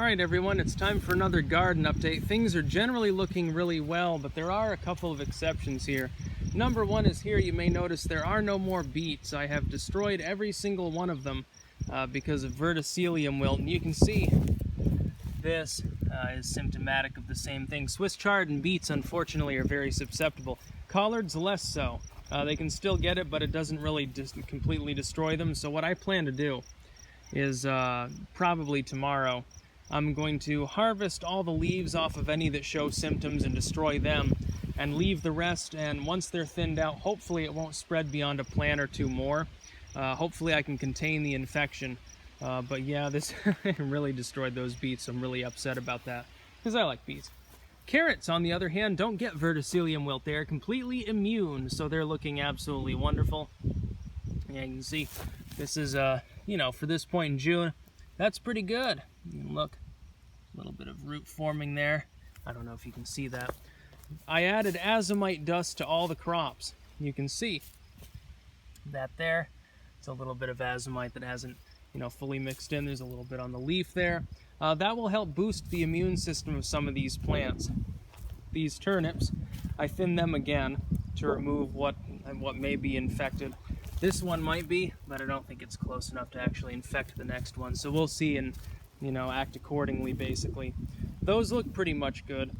Alright everyone, it's time for another garden update. Things are generally looking really well, but there are a couple of exceptions here. Number one is here. You may notice there are no more beets. I have destroyed every single one of them because of verticillium wilt. And you can see this is symptomatic of the same thing. Swiss chard and beets, unfortunately, are very susceptible. Collards, less so. They can still get it, but it doesn't really completely destroy them. So what I plan to do is probably tomorrow, I'm going to harvest all the leaves off of any that show symptoms and destroy them, and leave the rest, and once they're thinned out, hopefully it won't spread beyond a plant or two more. Hopefully I can contain the infection. But yeah, this really destroyed those beets, so I'm really upset about that, because I like beets. Carrots, on the other hand, don't get verticillium wilt. They are completely immune, so they're looking absolutely wonderful. Yeah, you can see, this is, you know, for this point in June, that's pretty good. You can look, a little bit of root forming there. I don't know if you can see that. I added azomite dust to all the crops. You can see that there. It's a little bit of azomite that hasn't, you know, fully mixed in. There's a little bit on the leaf there. That will help boost the immune system of some of these plants. These turnips, I thin them again to remove what may be infected. This one might be, but I don't think it's close enough to actually infect the next one. So we'll see and, you know, act accordingly, basically. Those look pretty much good.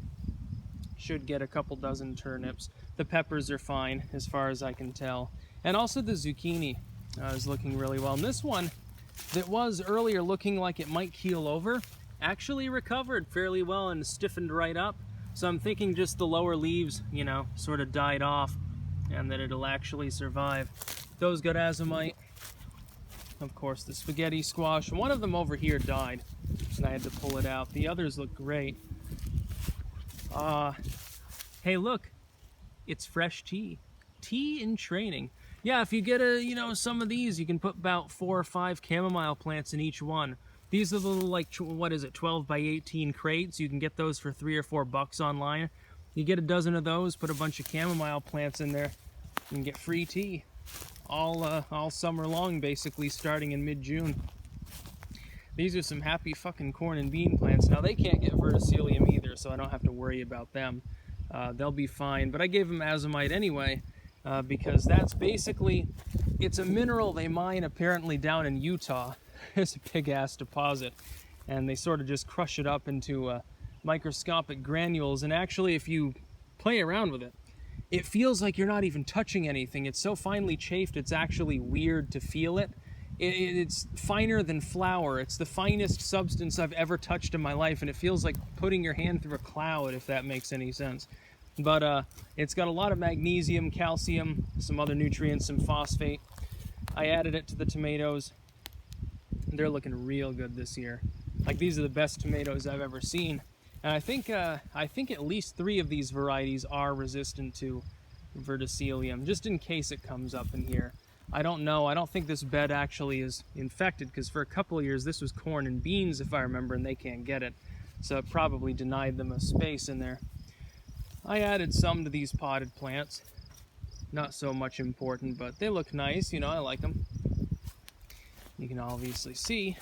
Should get a couple dozen turnips. The peppers are fine, as far as I can tell. And also the zucchini is looking really well. And this one, that was earlier looking like it might keel over, actually recovered fairly well and stiffened right up. So I'm thinking just the lower leaves, you know, sort of died off, and that it'll actually survive. Those got azomite. Of course, the spaghetti squash. One of them over here died, and I had to pull it out. The others look great. Hey, look, it's fresh tea. Tea in training. Yeah, if you get some of these, you can put about 4 or 5 chamomile plants in each one. These are the little, like, what is it, 12 by 18 crates. You can get those for $3 or $4 online. You get a dozen of those, put a bunch of chamomile plants in there, you can get free tea. All summer long, basically, starting in mid-June. These are some happy fucking corn and bean plants. Now, they can't get verticillium either, so I don't have to worry about them. They'll be fine, but I gave them azomite anyway, because that's basically, it's a mineral they mine apparently down in Utah. It's a big-ass deposit, and they sort of just crush it up into microscopic granules, and actually, if you play around with it, it feels like you're not even touching anything. It's so finely chafed, it's actually weird to feel it. It's finer than flour. It's the finest substance I've ever touched in my life, and it feels like putting your hand through a cloud, if that makes any sense. But it's got a lot of magnesium, calcium, some other nutrients, some phosphate. I added it to the tomatoes. They're looking real good this year. Like, these are the best tomatoes I've ever seen. And I think at least 3 of these varieties are resistant to verticillium, just in case it comes up in here. I don't know. I don't think this bed actually is infected, because for a couple of years this was corn and beans, if I remember, and they can't get it. So it probably denied them a space in there. I added some to these potted plants. Not so much important, but they look nice. You know, I like them. You can obviously see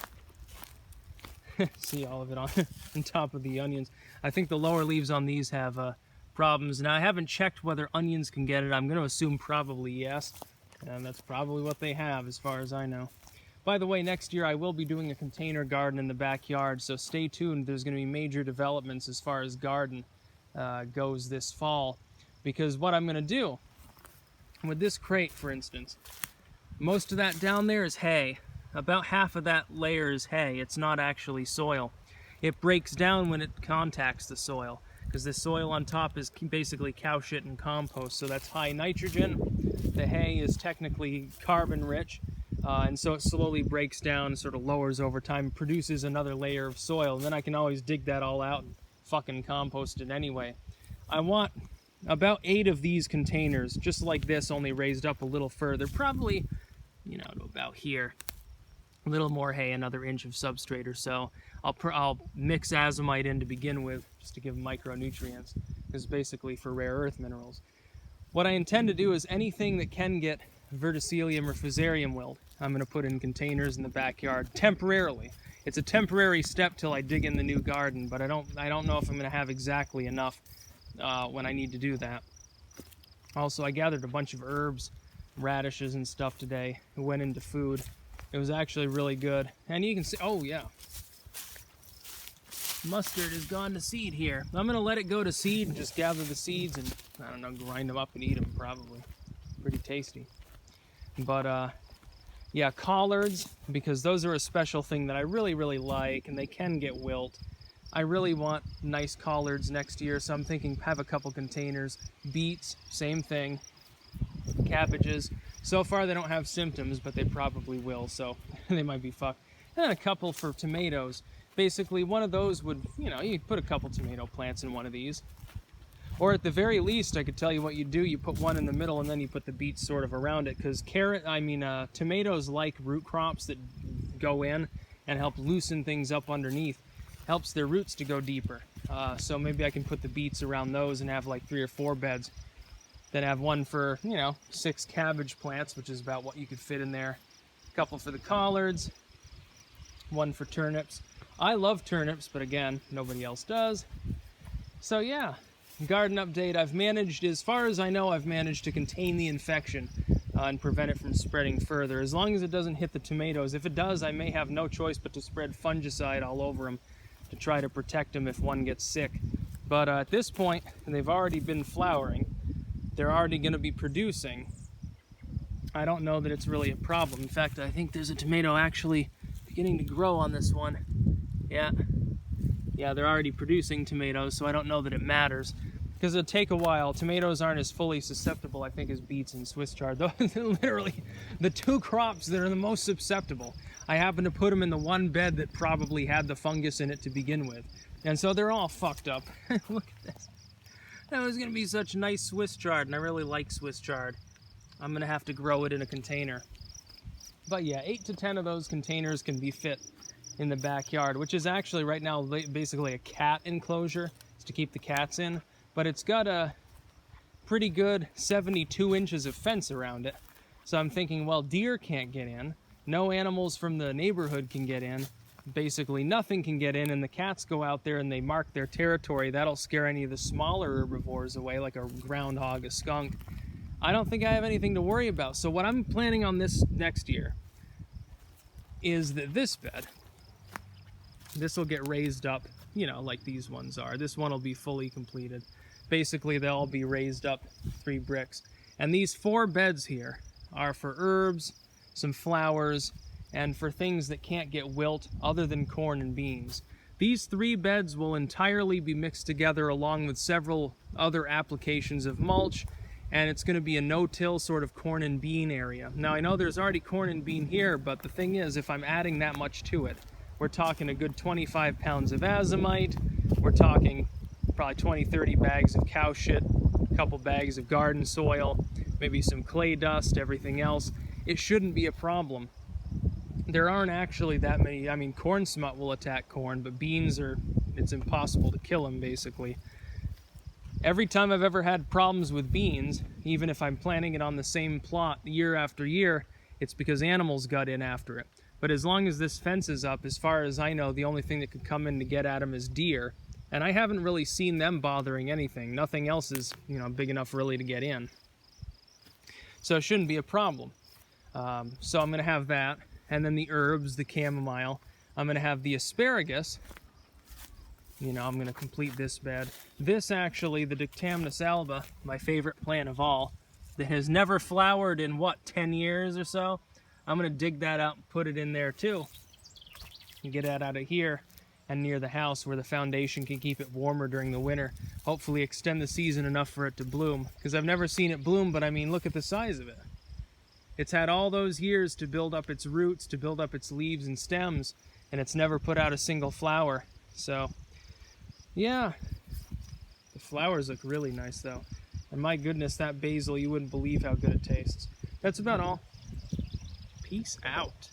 all of it on top of the onions. I think the lower leaves on these have problems. Now, I haven't checked whether onions can get it. I'm going to assume probably yes, and that's probably what they have as far as I know. By the way, next year I will be doing a container garden in the backyard, so stay tuned. There's going to be major developments as far as garden goes this fall, because what I'm going to do with this crate, for instance, most of that down there is hay. About half of that layer is hay. It's not actually soil. It breaks down when it contacts the soil, because the soil on top is basically cow shit and compost, so that's high nitrogen. The hay is technically carbon rich, and so it slowly breaks down, sort of lowers over time, produces another layer of soil, and then I can always dig that all out and fucking compost it anyway. I want about 8 of these containers, just like this, only raised up a little further, probably, you know, to about here. A little more hay, another inch of substrate or so. I'll mix azomite in to begin with, just to give micronutrients. This is basically for rare earth minerals. What I intend to do is anything that can get verticillium or fusarium wilt, I'm going to put in containers in the backyard temporarily. It's a temporary step till I dig in the new garden, but I don't know if I'm going to have exactly enough when I need to do that. Also, I gathered a bunch of herbs, radishes and stuff today. It went into food. It was actually really good. And you can see, oh yeah, mustard has gone to seed here. I'm going to let it go to seed and just gather the seeds and, I don't know, grind them up and eat them probably. Pretty tasty. But yeah, collards, because those are a special thing that I really, really like, and they can get wilt. I really want nice collards next year, so I'm thinking have a couple containers. Beets, same thing. Cabbages. So far they don't have symptoms, but they probably will, so they might be fucked. And a couple for tomatoes. Basically, one of those would, you know, you put a couple tomato plants in one of these. Or at the very least, I could tell you what you do. You put one in the middle and then you put the beets sort of around it, because tomatoes like root crops that go in and help loosen things up underneath. Helps their roots to go deeper. So maybe I can put the beets around those and have like 3 or 4 beds. Then have one for, you know, 6 cabbage plants, which is about what you could fit in there. A couple for the collards. One for turnips. I love turnips, but again, nobody else does. So yeah, garden update. I've managed, as far as I know, I've managed to contain the infection and prevent it from spreading further. As long as it doesn't hit the tomatoes. If it does, I may have no choice but to spread fungicide all over them to try to protect them if one gets sick. But at this point, they've already been flowering. They're already going to be producing. I don't know that it's really a problem. In fact, I think there's a tomato actually beginning to grow on this one. Yeah, they're already producing tomatoes, so I don't know that it matters. Because it'll take a while. Tomatoes aren't as fully susceptible, I think, as beets and Swiss chard. Those are literally the 2 crops that are the most susceptible. I happen to put them in the one bed that probably had the fungus in it to begin with. And so they're all fucked up. Look at this. That was going to be such nice Swiss chard, and I really like Swiss chard. I'm going to have to grow it in a container. But yeah, 8 to 10 of those containers can be fit in the backyard, which is actually right now basically a cat enclosure. It's to keep the cats in. But it's got a pretty good 72 inches of fence around it. So I'm thinking, well, deer can't get in. No animals from the neighborhood can get in. Basically nothing can get in, and the cats go out there and they mark their territory. That'll scare any of the smaller herbivores away, like a groundhog, a skunk. I don't think I have anything to worry about. So what I'm planning on this next year is that this bed, this will get raised up, you know, like these ones are. This one will be fully completed. Basically, they'll all be raised up 3 bricks. And these 4 beds here are for herbs, some flowers, and for things that can't get wilt other than corn and beans. These 3 beds will entirely be mixed together along with several other applications of mulch, and it's going to be a no-till sort of corn and bean area. Now, I know there's already corn and bean here, but the thing is, if I'm adding that much to it, we're talking a good 25 pounds of azomite, we're talking probably 20-30 bags of cow shit, a couple bags of garden soil, maybe some clay dust, everything else. It shouldn't be a problem. There aren't actually that many. I mean, corn smut will attack corn, but beans it's impossible to kill them, basically. Every time I've ever had problems with beans, even if I'm planting it on the same plot year after year, it's because animals got in after it. But as long as this fence is up, as far as I know, the only thing that could come in to get at them is deer. And I haven't really seen them bothering anything. Nothing else is, you know, big enough really to get in. So it shouldn't be a problem. So I'm going to have that. And then the herbs, the chamomile. I'm going to have the asparagus. You know, I'm going to complete this bed. This actually, the Dictamnus alba, my favorite plant of all, that has never flowered in, 10 years or so? I'm going to dig that out and put it in there too. And get that out of here and near the house where the foundation can keep it warmer during the winter. Hopefully extend the season enough for it to bloom. Because I've never seen it bloom, but I mean, look at the size of it. It's had all those years to build up its roots, to build up its leaves and stems, and it's never put out a single flower. So, yeah. The flowers look really nice though. And my goodness, that basil, you wouldn't believe how good it tastes. That's about all. Peace out.